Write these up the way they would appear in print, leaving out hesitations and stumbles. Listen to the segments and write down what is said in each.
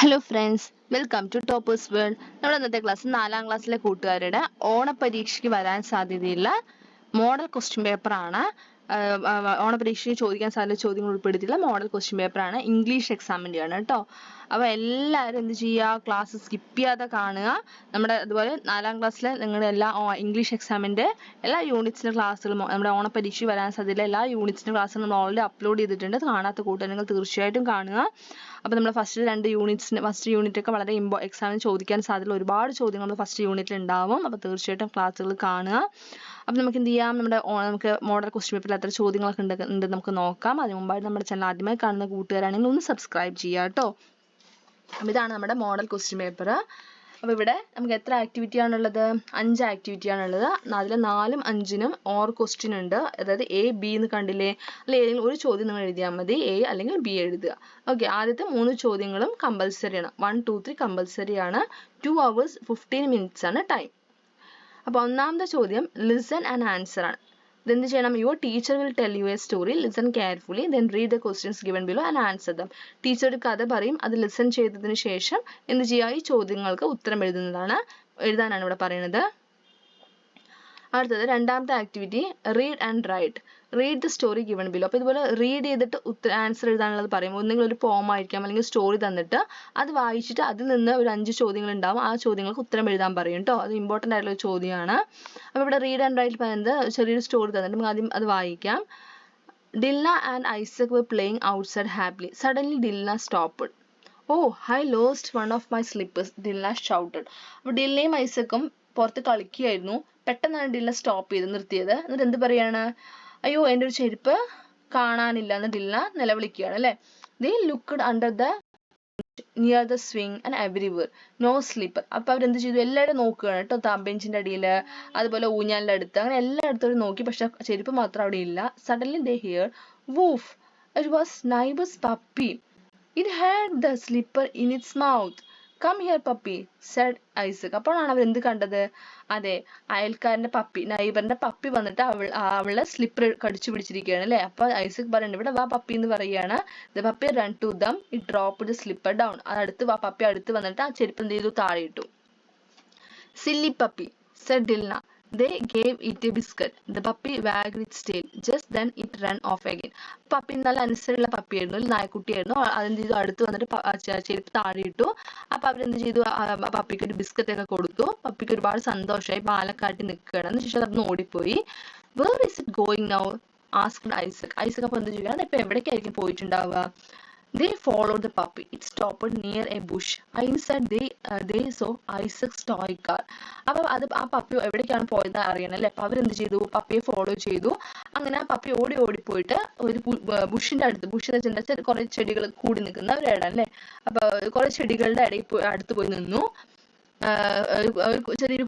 Hello friends, welcome to Toppers World. നമ്മുടെ ഇന്നത്തെ class 4ാം ക്ലാസ്സിലെ കൂട്ടുകാരുടെ ഓണപരീക്ഷയ്ക്ക് വരാൻ സാധ്യതയുള്ള മോഡൽ ക്വസ്റ്റ്യൻ പേപ്പറാണ്. ഓണപരീക്ഷയ്ക്ക് ചോദിക്കാൻ സാധ്യത ചോദ്യങ്ങൾ ഉൾപ്പെടുത്തിയുള്ള മോഡൽ ക്വസ്റ്റ്യൻ പേപ്പറാണ്. ഇംഗ്ലീഷ് എക്സാമിൻ്റെയാണ് കേട്ടോ. അപ്പോൾ എല്ലാവരും എന്ത് ചെയ്യുക, ക്ലാസ് സ്കിപ്പ് ചെയ്യാതെ കാണുക. നമ്മുടെ അതുപോലെ 4ാം ക്ലാസ്സിലെ നിങ്ങളുടെ എല്ലാ ഇംഗ്ലീഷ് എക്സാമിൻ്റെ എല്ലാ യൂണിറ്റ്സിൻ്റെ ക്ലാസ്സുകളും നമ്മുടെ ഓണപരീക്ഷയ്ക്ക് വരാൻ സാധ്യതയുള്ള എല്ലാ യൂണിറ്റ്സിൻ്റെ ക്ലാസ്സുകളും നമ്മൾ ഓൾറെഡി അപ്ലോഡ് ചെയ്തിട്ടുണ്ട്. കാണാത്ത കൂട്ടുകാർ തീർച്ചയായിട്ടും കാണുക. അപ്പോൾ നമ്മൾ ഫസ്റ്റ് യൂണിറ്റ് ഒക്കെ വളരെ എക്സാമിന് ചോദിക്കാൻ സാധ്യതയുള്ള ഒരുപാട് ചോദ്യങ്ങൾ ഫസ്റ്റ് യൂണിറ്റിൽ ഉണ്ടാവും. അപ്പോൾ തീർച്ചയായിട്ടും ക്ലാസ്സുകൾ കാണുക. അപ്പോൾ നമുക്ക് എന്ത് ചെയ്യാം, നമുക്ക് മോഡൽ ക്വസ്റ്റ്യൻ പേപ്പറിൽ എത്ര ചോദ്യങ്ങളൊക്കെ ഉണ്ട് നമുക്ക് നോക്കാം. അതിന് മുമ്പായിട്ട് നമ്മുടെ ചാനൽ ആദ്യമായി കാണുന്ന കൂട്ടുകാരാണെങ്കിൽ ഒന്ന് സബ്സ്ക്രൈബ് ചെയ്യുക കേട്ടോ. അപ്പോൾ ഇതാണ് നമ്മുടെ മോഡൽ ക്വസ്റ്റ്യൻ പേപ്പർ. അപ്പോൾ ഇവിടെ നമുക്ക് എത്ര ആക്ടിവിറ്റി ആണുള്ളത്? 5 ആക്ടിവിറ്റി ആണുള്ളത്. അതിൽ 4ഉം 5നും ഓർ ക്വസ്റ്റ്യൻ ഉണ്ട്. അതായത് A, B എന്ന് കണ്ടില്ലേ? അല്ലെ ഏതെങ്കിലും ഒരു ചോദ്യം നിങ്ങൾ എഴുതിയാൽ മതി, A അല്ലെങ്കിൽ B എഴുതുക. ഓക്കെ, ആദ്യത്തെ 3 ചോദ്യങ്ങളും കമ്പൽസറി ആണ്. 1, 2, 3 കമ്പൽസറി ആണ്. 2 hours 15 minutes ആണ് ടൈം. അപ്പോൾ ഒന്നാമത്തെ ചോദ്യം ലിസൺ ആൻഡ് ആൻസർ ആണ്. ഇതെന്ത് ചെയ്യണം? Your teacher will tell you A story, listen carefully, then read the questions given below and answer dum. Teacher ഒരു കഥ പറയും, അത് ലിസൺ ചെയ്തതിന് ശേഷം എന്ത് ചെയ്യുക? ഈ ചോദ്യങ്ങൾക്ക് ഉത്തരം എഴുതാനാണ് ഇവിടെ പറയുന്നത്. അടുത്തത് രണ്ടാമത്തെ activity read and write. Read the story given below. അപ്പോൾ ഇതുപോലെ റീഡ് ചെയ്തിട്ട് ആൻസർ എഴുതാനുള്ളത് പറയും. ഒന്നെങ്കിൽ ഒരു പോം ആയിരിക്കാം, അല്ലെങ്കിൽ സ്റ്റോറി തന്നിട്ട് അത് വായിച്ചിട്ട് അതിൽ നിന്ന് ഒരു 5 ചോദ്യങ്ങൾ ഉണ്ടാവും. ആ ചോദ്യങ്ങൾക്ക് ഉത്തരം എഴുതാൻ പറയും കേട്ടോ. അത് ഇമ്പോർട്ടൻ്റ് ആയിട്ടുള്ള ഒരു ചോദ്യമാണ്. അപ്പോൾ ഇവിടെ റീഡ് ആൻഡ് റൈറ്റ് പറയുന്നത് ചെറിയൊരു സ്റ്റോറി തന്നിട്ട് നമുക്ക് ആദ്യം അത് വായിക്കാം. Dilla and Isaac were playing outside happily. Suddenly Dilla stopped. Oh, I lost one of my slippers, Dilla shouted. അപ്പോൾ ഡില്ലയും ഐസക്കും പുറത്ത് കളിക്കുകയായിരുന്നു. പെട്ടെന്നാണ് ഡില്ല സ്റ്റോപ്പ് ചെയ്ത് നിർത്തിയത്. എന്നിട്ട് എന്ത് പറയാണ്? അയ്യോ, എൻ്റെ ഒരു ചെരുപ്പ് കാണാനില്ല എന്ന് ഡില്ല നിലവിളിക്കുകയാണ് അല്ലേ. They looked under the near the swing and everywhere, no slipper. അപ്പോൾ അവരെന്ത് ചെയ്തു? എല്ലാവരും നോക്കുകയാണ് കേട്ടോ. ബെഞ്ചിൻ്റെ അടിയിൽ, അതുപോലെ ഊഞ്ഞാലിൻ്റെ അടുത്ത്, അങ്ങനെ എല്ലായിടത്തും നോക്കി, പക്ഷെ ചെരുപ്പ് മാത്രം അവിടെ ഇല്ല. Suddenly they heard woof. It was neighbor's puppy. It had the slipper in its mouth. Come here puppy, said Isaac. അപ്പോഴാണ് അവർ എന്ത് കണ്ടത്? അതെ, അയൽക്കാരൻ്റെ പപ്പി, നൈബറിന്റെ പപ്പി വന്നിട്ട് അവളെ സ്ലിപ്പർ കടിച്ചു പിടിച്ചിരിക്കുകയാണ് അല്ലേ. അപ്പോൾ ഐസക് പറയുന്നുണ്ട്, ഇവിടെ വാ പപ്പി എന്ന് പറയുകയാണ്. The puppy run to them, it drop the slipper down. Puppy അടുത്ത് വന്നിട്ട് ആ ചെരുപ്പ് എന്ത് ചെയ്തു? താഴെ ഇട്ടു. Silly puppy, said Dilna. They gave it a biscuit. The puppy wagged its tail. Just then it ran off again. Puppy നല്ല അനുസരിച്ചുള്ള പപ്പിയായിരുന്നു, ഒരു നായ്ക്കുട്ടിയായിരുന്നു. അതെന്ത് ചെയ്തു? അടുത്ത് വന്നിട്ട് ചെരുപ്പ് താഴെ ഇട്ടു. അപ്പോൾ അവരെന്ത് ചെയ്തു? പപ്പിക്ക് ഒരു ബിസ്ക്കറ്റ് ഒക്കെ കൊടുത്തു. പപ്പിക്ക് ഒരുപാട് സന്തോഷമായി, പാലക്കാട്ടി നിൽക്കുകയാണ്. അതിനുശേഷം അവിടുന്ന് ഓടിപ്പോയി. Where is it going now? asked Isaac. Isaac അപ്പോൾ എന്ത് ചെയ്യുക? അതിപ്പോൾ എവിടേക്കായിരിക്കും പോയിട്ടുണ്ടാവുക? They followed the puppy. It stopped near a bush. Inside they saw Isaac's toy car. അപ്പോൾ ആ പപ്പി എവിടേക്കാണ് പോയത് അറിയണം അല്ലേ. അപ്പോൾ അവരെന്ത് ചെയ്തു? പപ്പിയെ ഫോളോ ചെയ്തു. അങ്ങനെ ആ പപ്പി ഓടിപ്പോയിട്ട് ഒരു ബുഷിന്റെ അടുത്ത്, ബുഷെന്ന് വെച്ചാൽ കുറെ ചെടികൾ കൂടി നിൽക്കുന്ന ഒരിടം അല്ലേ. അപ്പോൾ കുറെ ചെടികളുടെ അടുത്ത് പോയി നിന്നു. ചെറിയൊരു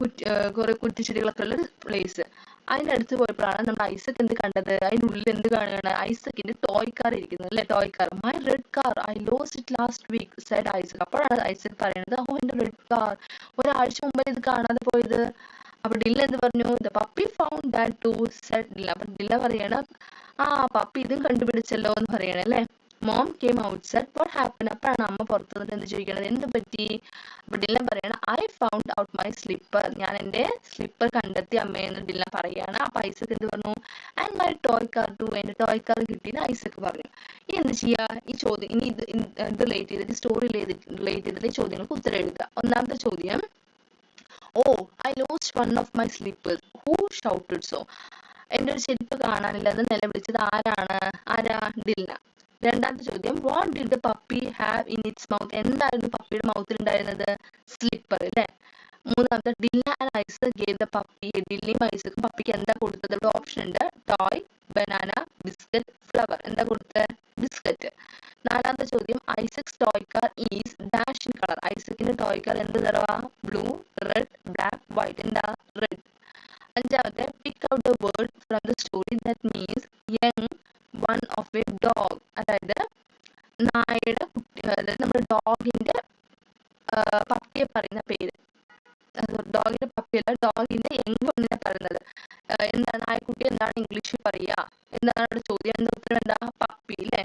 കുറെ കുറ്റിച്ചെടികളൊക്കെ ഉള്ള ഒരു പ്ലേസ്. അതിൻ്റെ അടുത്ത് പോയപ്പോഴാണ് നമ്മുടെ ഐസക് എന്ത് കണ്ടത്? അതിൻ്റെ ഉള്ളിൽ എന്ത് കാണുകയാണ്? ഐസക്കിന്റെ ടോയ് കാർ ഇരിക്കുന്നത് അല്ലേ. Toy car. My red car, I lost it last week, said Isaac. അപ്പോഴാണ് ഐസക് പറയുന്നത്, ഓ എൻ്റെ റെഡ് കാർ, ഒരാഴ്ച മുമ്പ് ഇത് കാണാതെ പോയത്. അപ്പൊ ഡില്ല എന്ത് പറഞ്ഞു? The puppy found that too, said Dilla. അപ്പൊ ഡില്ല പറയാണ്, ആ പപ്പി ഇതും കണ്ടുപിടിച്ചല്ലോ എന്ന് പറയണേ അല്ലേ. Mom came outside, what happen? അപ്പോഴാണ് അമ്മ പുറത്ത് വന്നിട്ട് എന്ത് ചോദിക്കണത്? എന്ത് പറ്റി? അപ്പൊ ഡില്ല പറയണം, I found out my slipper, ഞാൻ എൻ്റെ സ്ലിപ്പർ കണ്ടെത്തി അമ്മയെന്ന് ഡില്ല പറയാണ്. അപ്പൊ ഐസക് എന്ത് പറഞ്ഞു? And my toy car too, എൻ്റെ ടോയ് കാർ കിട്ടിയെന്ന് ഐസക് പറഞ്ഞു. ഇനി എന്ത് ചെയ്യുക? ഈ ചോദ്യം ഇനി ഇത് റിലേറ്റ് ചെയ്തിട്ട്, സ്റ്റോറി റിലേറ്റ് ചെയ്തിട്ട് ഈ ചോദ്യങ്ങൾക്ക് ഉത്തരം എഴുതുക. ഒന്നാമത്തെ ചോദ്യം, oh I lost one of my slippers, who shouted so? എൻ്റെ ഒരു ചെരുപ്പ് കാണാനില്ല എന്ന് നിലവിളിച്ചത് ആരാ? ഡില്ല. രണ്ടാമത്തെ ചോദ്യം, what did the puppy have in its mouth? എന്തായിരുന്നു പപ്പിയുടെ മൗത്തിൽ ഉണ്ടായിരുന്നത്? സ്ലിപ്പർ അല്ലേ. മൂന്നാമത്തെ, Dilla and Isaac gave the puppy, ഡില്ലയും ഐസക്കും പപ്പിക്ക് എന്താ കൊടുത്തത്? ഇവിടെ ഓപ്ഷൻ ഉണ്ട്, ടോയ്, ബനാന, ബിസ്ക്കറ്റ്, ഫ്ലവർ. എന്താ കൊടുത്തത്? ബിസ്ക്കറ്റ്. നാലാമത്തെ ചോദ്യം, Isaac's toy car is dash in colour. ഐസക്കിന്റെ ടോയ് കാർ എന്ത് നിറവാ? Blue, red, black, white. എന്താ? റെഡ്. അഞ്ചാമത്തെ, pick out the word from the story that means young one of a dog. അതായത് നായയുടെ കുട്ടി, അതായത് നമ്മുടെ ഡോഗിന്റെ പപ്പിയെ പറയുന്ന പേര്. ഡോഗിന്റെ പപ്പിയല്ല, ഡോഗിന്റെ യങ് വണ്ണിനെ പറയുന്നത് എന്താണ്? നായക്കുട്ടി എന്താണ് ഇംഗ്ലീഷിൽ പറയുക? എന്താണ് ചോദ്യം? എന്താ ഉത്തരം? എന്താ? പപ്പി അല്ലേ.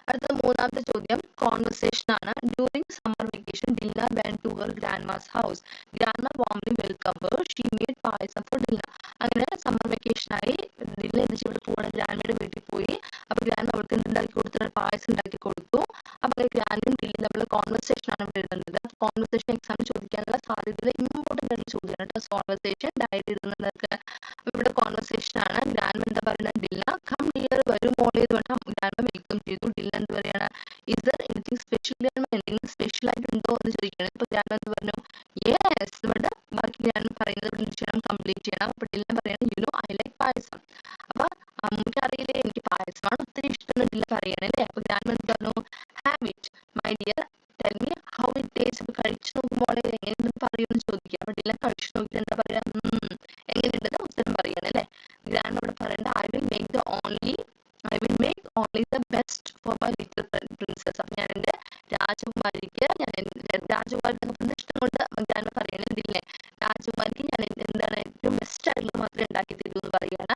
അടുത്ത മൂന്നാമത്തെ ചോദ്യം കോൺവെർസേഷൻ ആണ്. During summer vacation Dilna went to her grandma's house. Grandma warmly welcomed her. She made payasam for Dilna. അങ്ങനെ സമ്മർ വെക്കേഷൻ ആയി ഡിൽന എന്ത് ചെയ്തു പോകണം, ഗ്രാൻഡ്മയുടെ വീട്ടിൽ പോയി. അപ്പൊ ഗ്രാൻഡ് അവൾക്ക് എന്തുണ്ടാക്കി കൊടുത്തു, പായസം ഉണ്ടാക്കി കൊടുത്തു. അപ്പൊ ഗ്രാൻഡും ഡില്ലും തമ്മിലുള്ള കോൺവെർസേഷൻ ആണ് ഇവിടെ എഴുതുന്നത്. കോൺവെർസേഷൻ എക്സാമിന് ചോദിക്കാനുള്ള സാധ്യതയുള്ള ഇമ്പോർട്ടന്റ് ആയിട്ടുള്ള ചോദ്യമാണ് കേട്ടോ കോൺവെർസേഷൻ, ഡയറി എഴുതുന്നതൊക്കെ. അപ്പൊ ഇവിടെ കോൺവെർസേഷൻ ആണ്. ഗ്രാൻഡ് എന്താ പറയുന്നത്, ഡിൽന കം ഹിയർ, വരും മോളെ എന്ന് പറഞ്ഞാൽ ഗ്രാൻഡ് വെൽക്കം ചെയ്തു. ഡിൽന എന്ത് പറയാണ്, ഇസ് ദർ എനിത്തിങ് സ്പെഷ്യൽ, എന്തെങ്കിലും സ്പെഷ്യൽ ആയിട്ടുണ്ടോ എന്ന് ചോദിക്കണം. ഇപ്പൊ ഗ്രാൻഡ് എന്ത് പറഞ്ഞു, യെസ്. ഇവിടെ ബാക്കി ഗ്രാൻഡ് പറയുന്നത് ഇവിടെ ചെയ്യണം, കംപ്ലീറ്റ് ചെയ്യണം. അപ്പൊ ഡിൽന പറയാണ്, യു നോ ഐ ലൈക്ക് പായസം. അപ്പൊ അമ്മയ്ക്ക് അറിയില്ലേ എനിക്ക് പായസമാണ് ഒത്തിരി ഇഷ്ടം ഡില്ല പറയണല്ലേ. അപ്പൊ ഗ്രാൻഡ് എന്ത് പറഞ്ഞു, have it my dear, tell me how it taste. അപ്പൊ കഴിച്ചു നോക്കുമ്പോൾ എങ്ങനെയുണ്ടെന്ന് പറയുമെന്ന് ചോദിക്കുക. അപ്പൊ ഡില്ല കഴിച്ചു നോക്കിയിട്ട് എന്താ പറയാ, എങ്ങനെയുണ്ടെന്ന് ഉത്തരം പറയണല്ലേ. ഗ്രാൻഡ് ഇവിടെ പറയണ്ട, I will make only the best for my little princess. അപ്പൊ ഞാൻ എന്റെ രാജകുമാരിക്ക്, രാജകുമാരി ഇഷ്ടം കൊണ്ട് ഗ്രാൻഡ് പറയണില്ലേ, രാജകുമാരിക്ക് ഞാൻ എന്താണ് ഏറ്റവും ബെസ്റ്റ് ആയിട്ടുള്ളത് മാത്രമേ ഉണ്ടാക്കി തരൂ എന്ന് പറയാണ്.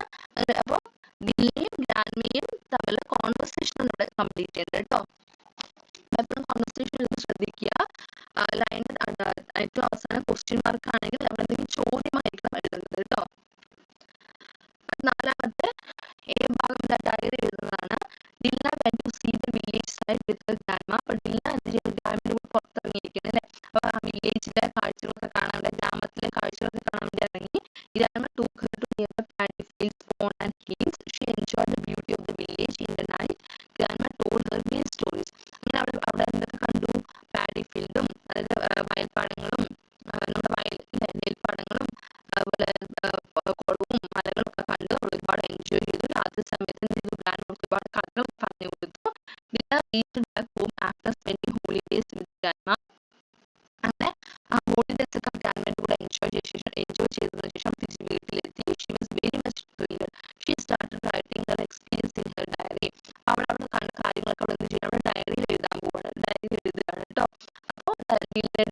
അപ്പൊ ഡില്ലയും ഗ്രാൻഡ്മയും തമ്മിലുള്ള കോൺവെർസേഷൻ ആണ് ഇവിടെ കംപ്ലീറ്റ് ചെയ്യേണ്ടത് കേട്ടോ. എപ്പോഴും കോൺവെർസേഷൻ ശ്രദ്ധിക്കുക. ലൈൻ്റെ ഏറ്റവും അവസാനം ക്വസ്റ്റ്യൻ മാർക്ക് ആണെങ്കിൽ അവിടെ എന്തെങ്കിലും ചോദ്യമായിരിക്കണം എഴുതുന്നത് കേട്ടോ. നാലാമത്തെ എ ഭാഗം ഡയറി എഴുതുന്നതാണ്. Dilla went to see the village side with her grandma. അപ്പൊ ഡില്ല എന്ത് ചെയ്യും, ഗ്രാൻഡ്മയുടെ കൂടെ പുറത്തിറങ്ങിയിരിക്കുന്നത് അല്ലേ. അപ്പൊ ആ വില്ലേജിലെ കാഴ്ചകളൊക്കെ കാണാൻ, ഗ്രാമത്തിലെ കാഴ്ചകളൊക്കെ കാണാൻ വേണ്ടി ഇറങ്ങി. Grandma took her to near the paddy fields, pond and hills. She enjoyed the beauty of the village in the night. Grandma told her many stories. അങ്ങനെ അവിടെ എന്തൊക്കെ കണ്ടു, പാഡി ഫീൽഡും, അതായത് വയൽപ്പാടങ്ങളും, നമ്മുടെ നെൽപ്പാടങ്ങളും, അതുപോലെ കുളവും മലകളും ഒക്കെ കണ്ട് അവൾ ഒരുപാട് എൻജോയ് ചെയ്തു. രാത്രി സമയത്ത് എന്ത് ചെയ്തു, ഗ്രാൻഡ് ഒരുപാട് കഥകൾ പറഞ്ഞു കൊടുത്തു. reached back home after spending holidays with grandma. അങ്ങനെ ആ ഹോളിഡേസ് ഒക്കെ ഗ്രാൻഡ്മയുടെ കൂടെ എൻജോയ് ചെയ്തതിനു ശേഷം തിരിച്ച് വീട്ടിലെത്തി. She was very much thrilled. She started writing her experience in her diary. അവൾ അവിടെ കണ്ട കാര്യങ്ങളൊക്കെ അവിടെ എന്ത് ചെയ്യണം, അവിടെ ഡയറിയിൽ എഴുതാൻ പോവാണ്, ഡയറിയിൽ എഴുതുകയാണ് കേട്ടോ. അപ്പോൾ ഡില്ലയുടെ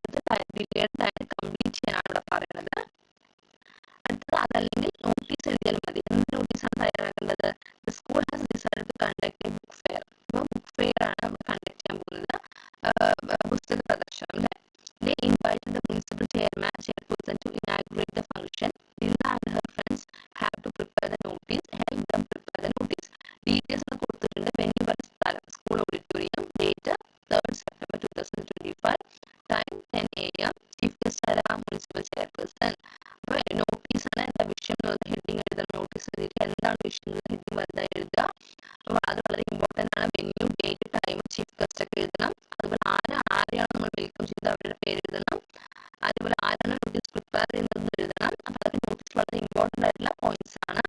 ഡയറി കംപ്ലീറ്റ് ചെയ്യാനാണ് ഇവിടെ പറയുന്നത്. അടുത്തത് അതല്ലെങ്കിൽ നോട്ടീസ് എഴുതിയാൽ മതി. എന്ത് നോട്ടീസാണ് തയ്യാറാക്കേണ്ടത്, the school has decided to conduct a book fair. അപ്പോൾ ബുക്ക് ഫെയർ ആണ് നമ്മൾ കണ്ടക്ട് ചെയ്യാൻ പോകുന്നത്, പുസ്തക പ്രദർശനം അല്ലേ. They invited the municipal chairperson to inaugurate the function. Dilna and her friends have to prepare the notice. Help them prepare the notice. Details ഒക്കെ കൊടുത്തിട്ടുണ്ട്. venue by സ്ഥലം school auditorium, date 3rd September 2025, time 10 AM, chief guest ആരാ, municipal chairperson. അപ്പോൾ notice ആണ് എന്താ വിഷയം, heading എഴുതണം. Notice എഴുതിയിട്ട് എന്താണ് വിഷയം ഹെഡിങ് വെറുതെ എഴുതുക. അപ്പോൾ അത് വളരെ ഇമ്പോർട്ടൻ്റ് ആണ്. Venue, date, time, chief guest ഒക്കെ എഴുതണം. അതുപോലെ ആരെയാണ് നമ്മൾ വെൽക്കം ചെയ്ത് അവരുടെ പേര് എഴുതണം. അതുപോലെ ആരാണ് നോട്ടീസ് പ്രിപ്പയർ ചെയ്യുന്നതെന്ന് എഴുതണം. അപ്പോൾ അതൊക്കെ നോട്ടീസ് വളരെ ഇമ്പോർട്ടൻ്റ് ആയിട്ടുള്ള പോയിന്റ്സ് ആണ്.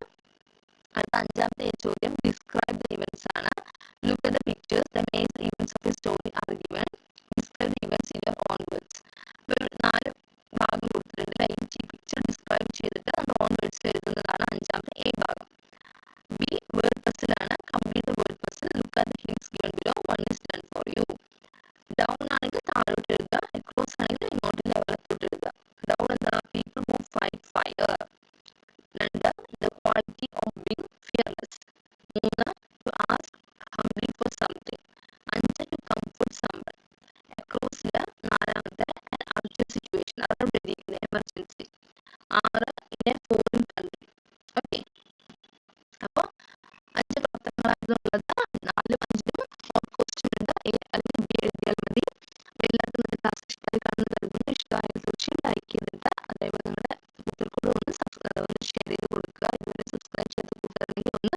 അടുത്ത അഞ്ചാമത്തെ ചോദ്യം ഡിസ്ക്രൈബ് ദ ഇവന്റ്സ് ആണ്. Look at the pictures, the main events of the story are given. Describe the events in your own words. അപ്പോൾ 4 ഭാഗം കൊടുത്തിട്ടുണ്ട്. ഈ പിക്ചർ ഡിസ്ക്രൈബ് ചെയ്തിട്ട് നമ്മൾ ഓൺ വേർഡ്സിൽ എഴുതുന്നതാണ് അഞ്ചാമത്തെ എ ഭാഗം. ബി വേർഡ് പസിലാണ്. Complete the word puzzle. Look at the hints given below. 1 is done for you. Down ആണെങ്കിൽ താഴോട്ട് എഴുതുക, അക്രോസ് ആണെങ്കിൽ ഇങ്ങോട്ട് ലെവലത്തോട്ട് എഴുതുക. ഡൗൺ എന്താ, people who fight fire. 2 the quality of being fearless. 3 to ask humbly for something. 5 to comfort someone. അക്രോസില് 4ാമത്തെ urgent situation, അതാണ് എഴുതിയിരിക്കുന്നത്, emergency. 6 in a foreign country. Okay, അപ്പോൾ 5 പ്രവർത്തനങ്ങളായിട്ടുള്ളത് 4, 5 ക്വസ്റ്റ്യൻ ഉണ്ട്. എ അല്ലെങ്കിൽ ബി എഴുതിയാൽ മതി. എല്ലാവർക്കും നമ്മുടെ ക്ലാസ് ഇഷ്ടമായി കാണുന്ന കരുതുന്നു. ഇഷ്ടമായ തീർച്ചയായും ലൈക്ക് ചെയ്തിട്ട് അതേപോലെ നിങ്ങളുടെ കൂട്ടുകാർക്കൂടെ ഒന്ന് ഷെയർ ചെയ്ത് കൊടുക്കുക. ഇതുവരെ സബ്സ്ക്രൈബ് ചെയ്ത കൂട്ടുകാരെങ്കിൽ ഒന്ന്